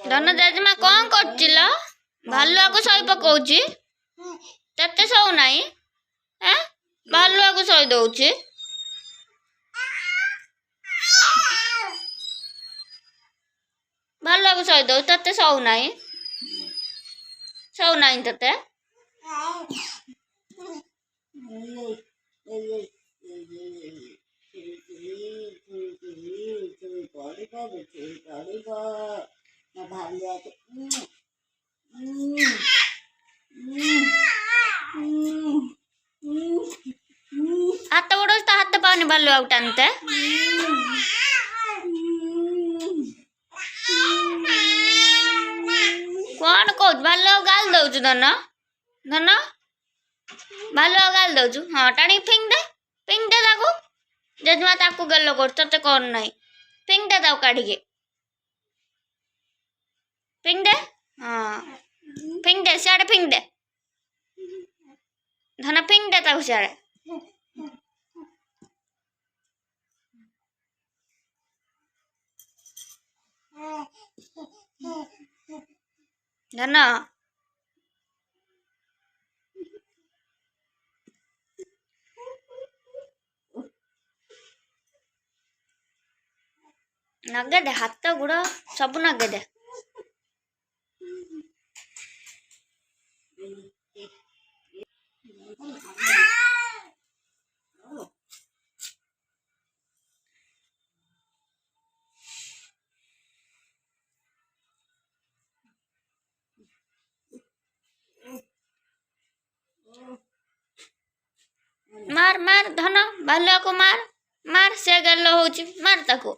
ଧନ ଜେଜେମା କଣ କରୁଚିଲ? ଭାଲୁଆକୁ ଶୋଇ ପକଉଛି। ତତେ ଶୋଉ ନାହିଁ? ଭାଲୁଆକୁ ଶୋଇ ଦଉଛି। ଭାଲୁଆକୁ ଶୋଇ ଦଉଛି, ତତେ ଶୋଉ ନାହିଁ? ଶୋଉ ନାହିଁ ତତେ? ହାତ ଗୋଡ ତା ହାତ ପାଉନି ଭାଲୁଆକୁ ଟାଣିତେ। କଣ କହୁଛୁ? ଭାଲୁଆକୁ ଗାଳି ଦଉଛୁ ଧନ? ଧନ ଭାଲୁଆକୁ ଗାଳି ଦଉଛୁ? ହଁ ଟାଣିକି ଫିଙ୍ଗି ଦେ ତାକୁ। ଜେଜେମା ତାକୁ ଗେଲ କରୁଛୁ, ତତେ କରୁ ନାହିଁ। ଫିଙ୍ଗି ଦେ ତାକୁ କାଢିକି। ଫିଙ୍ଗି ଦେ। ହଁ ଫିଙ୍ଗି ଦେ, ସିଆଡେ ଫିଙ୍ଗି ଦେ। ଧନ ଫିଙ୍ଗି ଦେ ତାକୁ ସିଆଡେ। ଧନ ନଗେଇ ଦେ, ହାତ ଗୋଡ ସବୁ ନଗେଇ ଦେ। ମାର ମାର ଧନ, ଭାଲୁଆକୁ ମାର। ମାର, ସେ ଗେଲ ହଉଛି, ମାର ତାକୁ।